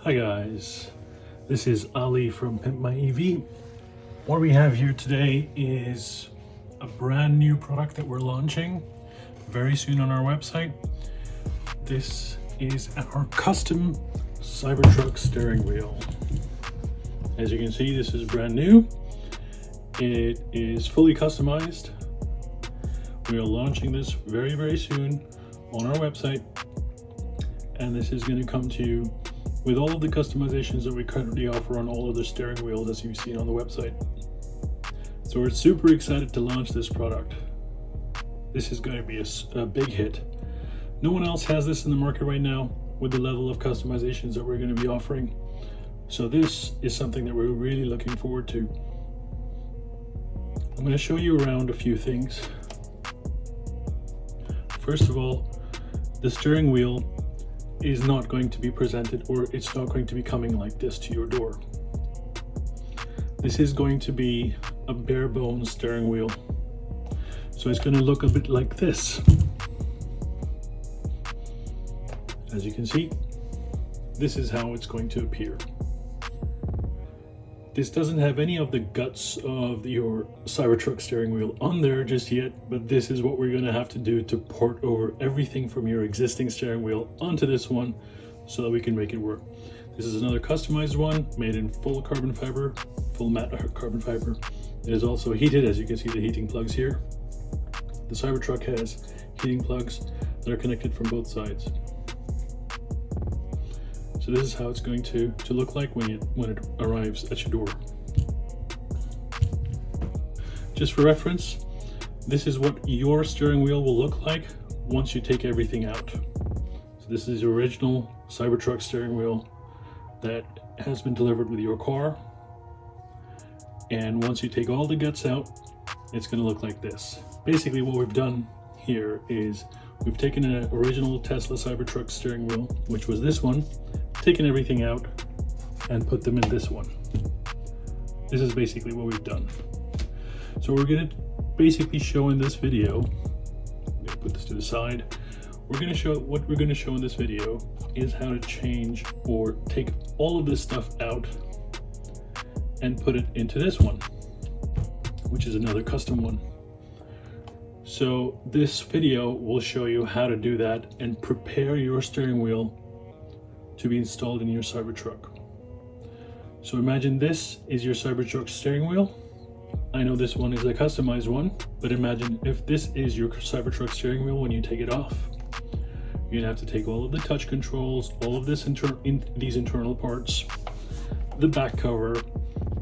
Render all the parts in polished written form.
Hi guys, this is Ali from PimpMyEV. What we have here today is a brand new product that we're launching very soon on our website. This is our custom Cybertruck steering wheel. As you can see, this is brand new. It is fully customized. We are launching this very soon on our website, and this is going to come to you with all of the customizations that we currently offer on all of the steering wheels as you've seen on the website. So we're super excited to launch this product. This is going to be a big hit. No one else has this in the market right now with the level of customizations that we're going to be offering. So this is something that we're really looking forward to. I'm going to show you around a few things. First of all, the steering wheel is not going to be presented, or it's not going to be coming like this to your door. This is going to be a bare bones steering wheel. So it's going to look a bit like this. As you can see, this is how it's going to appear. This doesn't have any of the guts of your Cybertruck steering wheel on there just yet, but this is what we're going to have to do to port over everything from your existing steering wheel onto this one so that we can make it work. This is another customized one made in full carbon fiber, full matte carbon fiber. It is also heated, as you can see the heating plugs here. The Cybertruck has heating plugs that are connected from both sides. So this is how it's going to look like when it arrives at your door. Just for reference, this is what your steering wheel will look like once you take everything out. So this is the original Cybertruck steering wheel that has been delivered with your car. And once you take all the guts out, it's going to look like this. Basically what we've done here is we've taken an original Tesla Cybertruck steering wheel, which was this one, taken everything out and put them in this one. This is basically what we've done. So we're going to basically show in this video, I'm going to put this to the side, what we're going to show in this video is how to change or take all of this stuff out and put it into this one, which is another custom one. So this video will show you how to do that and prepare your steering wheel to be installed in your Cybertruck. So imagine this is your Cybertruck steering wheel. I know this one is a customized one, but imagine if this is your Cybertruck steering wheel when you take it off. You're gonna have to take all of the touch controls, all of this these internal parts, the back cover,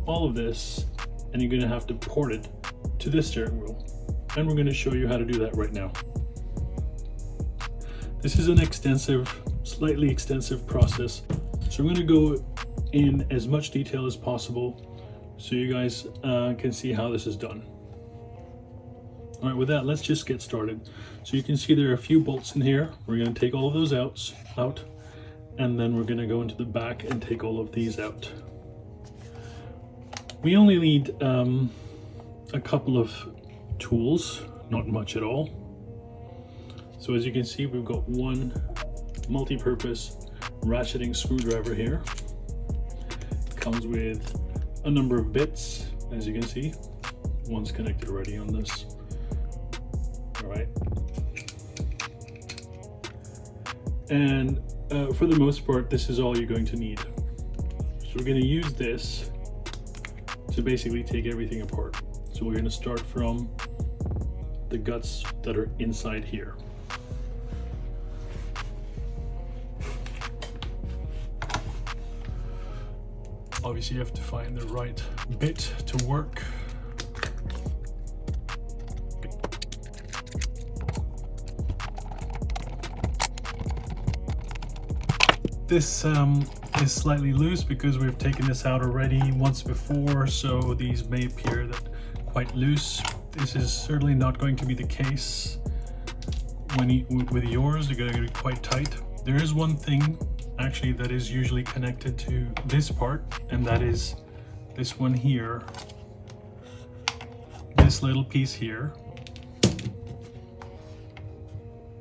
all of this, and you're gonna have to port it to this steering wheel. And we're gonna show you how to do that right now. This is an slightly extensive process, so I'm going to go in as much detail as possible so you guys can see how this is done. All right, with that, let's just get started. So you can see there are a few bolts in here. We're going to take all of those out, and then we're going to go into the back and take all of these out. We only need a couple of tools, not much at all. So as you can see, we've got one multi-purpose ratcheting screwdriver here. It comes with a number of bits, as you can see. One's connected already on this. All right. And for the most part, this is all you're going to need. So we're going to use this to basically take everything apart. So we're going to start from the guts that are inside here. Obviously you have to find the right bit to work. This is slightly loose because we've taken this out already once before, so these may appear quite loose. This is certainly not going to be the case with yours. They're going to be quite tight. There is one thing actually that is usually connected to this part, and that is this one here. This little piece here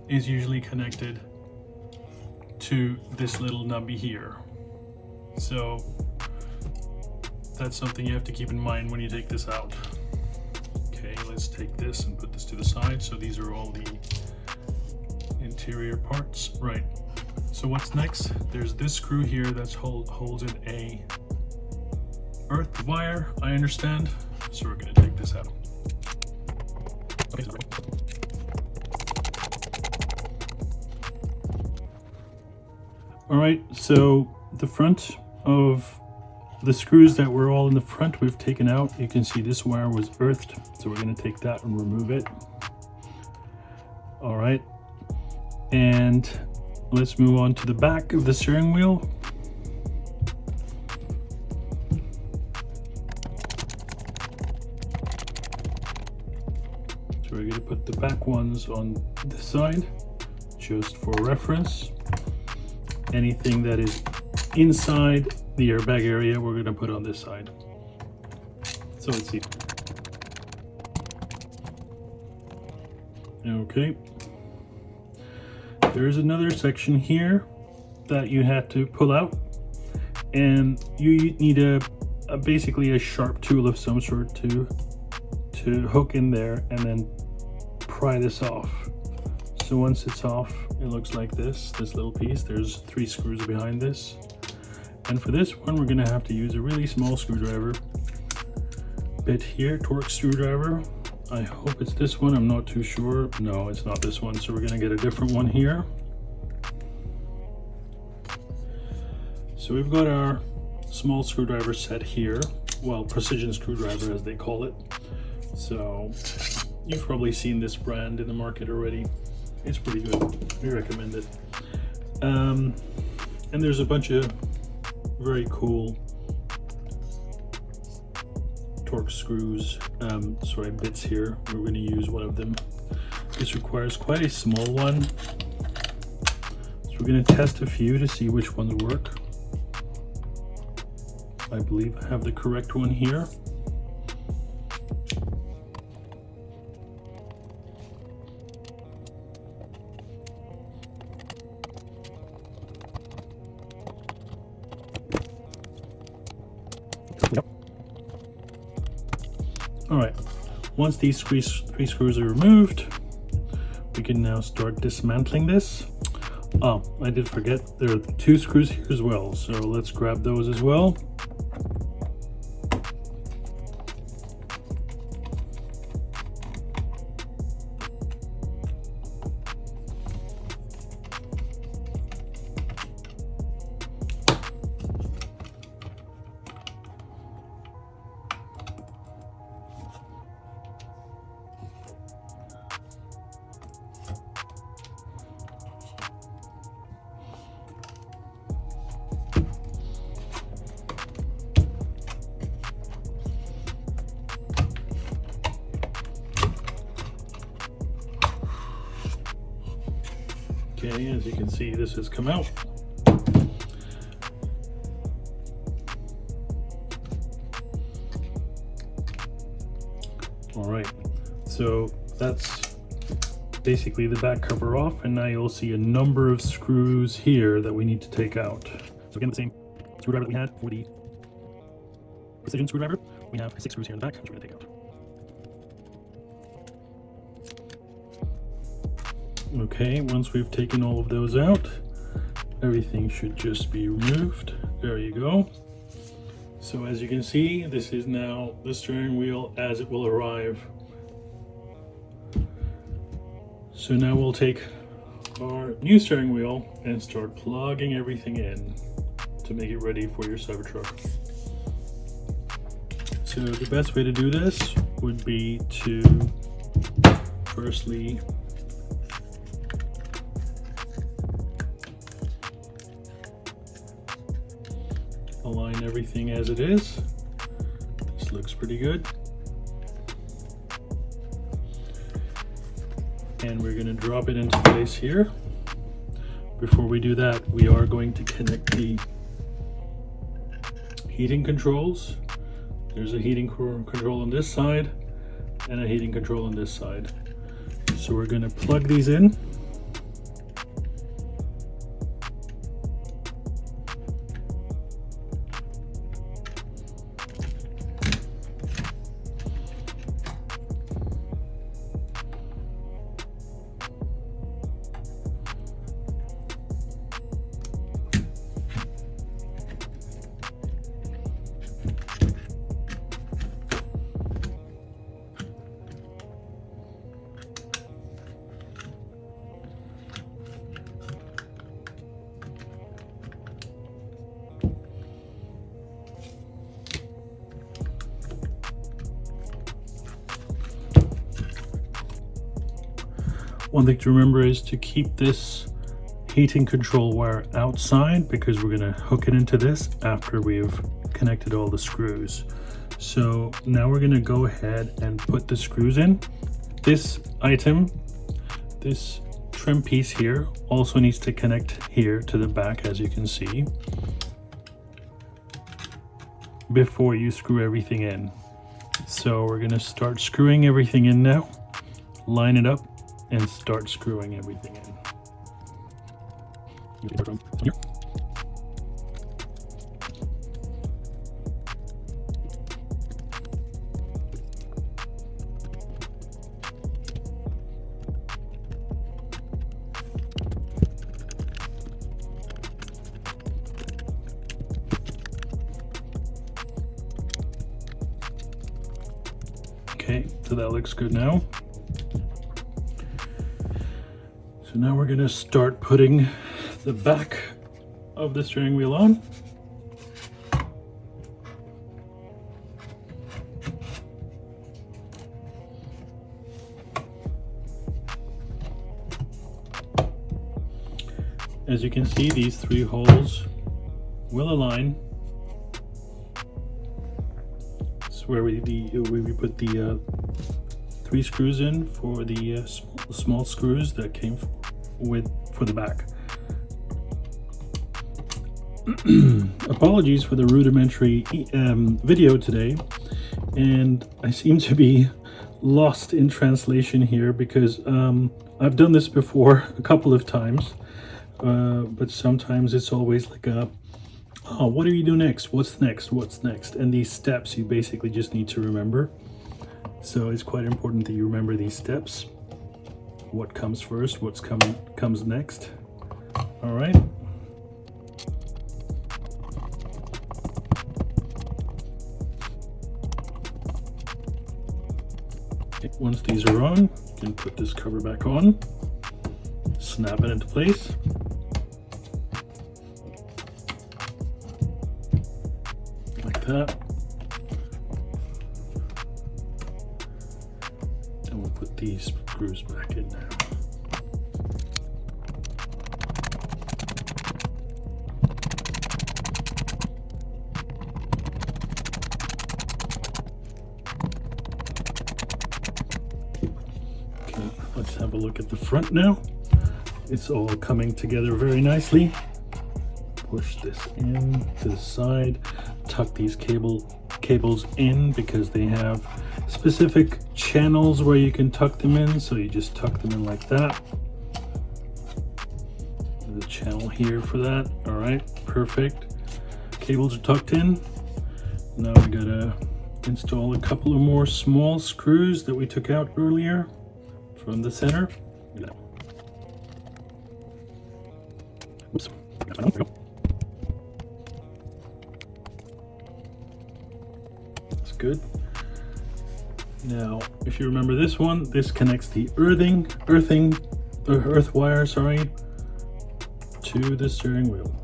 is usually connected to this little nubby here. So that's something you have to keep in mind when you take this out. Okay, let's take this and put this to the side. So these are all the interior parts. Right. So what's next? There's this screw here that holds in a earth wire, I understand. So we're going to take this out. Okay, so all right, so the front of the screws that were all in the front we've taken out. You can see this wire was earthed, so we're going to take that and remove it. All right, and let's move on to the back of the steering wheel. So we're going to put the back ones on this side, just for reference. Anything that is inside the airbag area, we're going to put on this side. So let's see. Okay. There's another section here that you had to pull out, and you need basically a sharp tool of some sort to hook in there and then pry this off. So once it's off, it looks like this little piece. There's 3 screws behind this. And for this one, we're gonna have to use a really small screwdriver bit here, torque screwdriver. I hope it's this one, I'm not too sure. No, it's not this one, so we're gonna get a different one here. So we've got our small screwdriver set here. Well, precision screwdriver as they call it. So you've probably seen this brand in the market already. It's pretty good, we recommend it. And there's a bunch of very cool torque screws, bits here. We're going to use one of them. This requires quite a small one, so we're going to test a few to see which ones work. I believe I have the correct one here. All right, once these three screws are removed, we can now start dismantling this. Oh, I did forget, there are 2 screws here as well, so let's grab those as well. Okay, as you can see, this has come out. All right, so that's basically the back cover off, and now you'll see a number of screws here that we need to take out. So again, the same screwdriver that we had for the precision screwdriver, we have 6 screws here in the back, which we're going to take out. Okay, once we've taken all of those out, everything should just be removed. There you go. So as you can see, this is now the steering wheel as it will arrive. So now we'll take our new steering wheel and start plugging everything in to make it ready for your Cybertruck. So the best way to do this would be to firstly align everything as it is. This looks pretty good. And we're going to drop it into place here. Before we do that, we are going to connect the heating controls. There's a heating control on this side and a heating control on this side. So we're going to plug these in. One thing to remember is to keep this heating control wire outside, because we're going to hook it into this after we've connected all the screws. So now we're going to go ahead and put the screws in. This item, this trim piece here, also needs to connect here to the back, as you can see, before you screw everything in. So we're going to start screwing everything in now. Line it up and start screwing everything in. Here. Okay, so that looks good now. So now we're going to start putting the back of the steering wheel on. As you can see, these 3 holes will align. This is where we put the 3 screws in for the small screws that came for the back. Apologies for the rudimentary video today, and I seem to be lost in translation here because I've done this before a couple of times, but sometimes it's always like oh, what do you do next? What's next? What's next? And these steps you basically just need to remember. So it's quite important that you remember these steps. What comes first? What's comes next? All right. Okay, once these are on, you can put this cover back on, snap it into place. Like that. And we'll put these screws back in now. Okay, let's have a look at the front now. It's all coming together very nicely. Push this in to the side, tuck these cables in because they have specific channels where you can tuck them in, so you just tuck them in like that. There's a channel here for that. All right, perfect. Cables are tucked in. Now we gotta install a couple of more small screws that we took out earlier from the center. Oops. There we go. That's good. Now, if you remember this one, this connects the earth wire, sorry, to the steering wheel.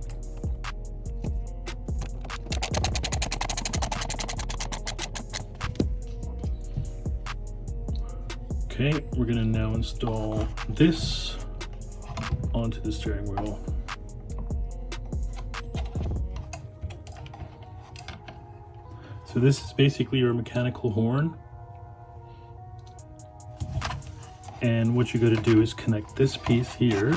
Okay, we're gonna now install this onto the steering wheel. So this is basically your mechanical horn. And what you got to do is connect this piece here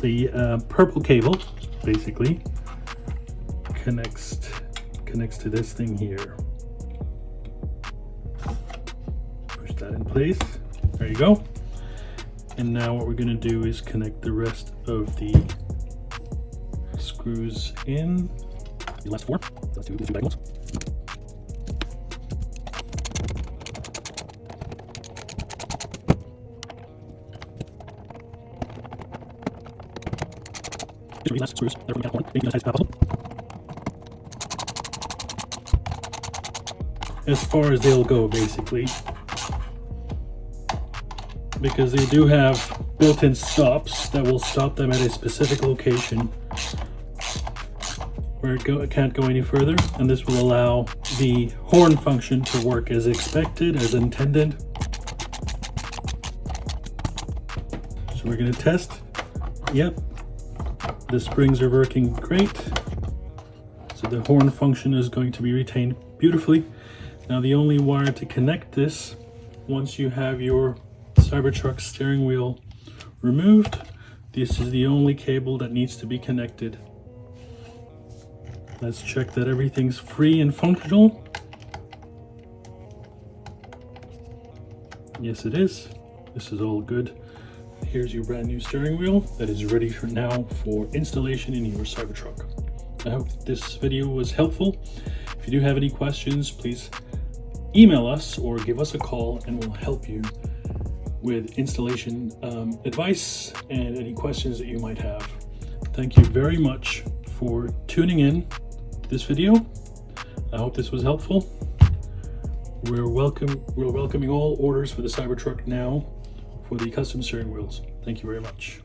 the purple cable basically connects to this thing here. Push that in place. There you go. And now what we're going to do is connect the rest of the screws in. The last 4. Let's do the 2 big ones. These last screws, they're from the one, making it as tight as possible. As far as they'll go, basically, because they do have built-in stops that will stop them at a specific location where it can't go any further, and this will allow the horn function to work as expected, as intended. So we're going to test. Yep, the springs are working great. So the horn function is going to be retained beautifully. Now the only wire to connect this, once you have your Cybertruck steering wheel removed, this is the only cable that needs to be connected. Let's check that everything's free and functional. Yes, it is. This is all good. Here's your brand new steering wheel that is ready for now for installation in your Cybertruck. I hope this video was helpful. If you do have any questions, please email us or give us a call and we'll help you with installation advice and any questions that you might have. Thank you very much for tuning in to this video. I hope this was helpful. We're welcoming all orders for the Cybertruck now for the custom steering wheels. Thank you very much.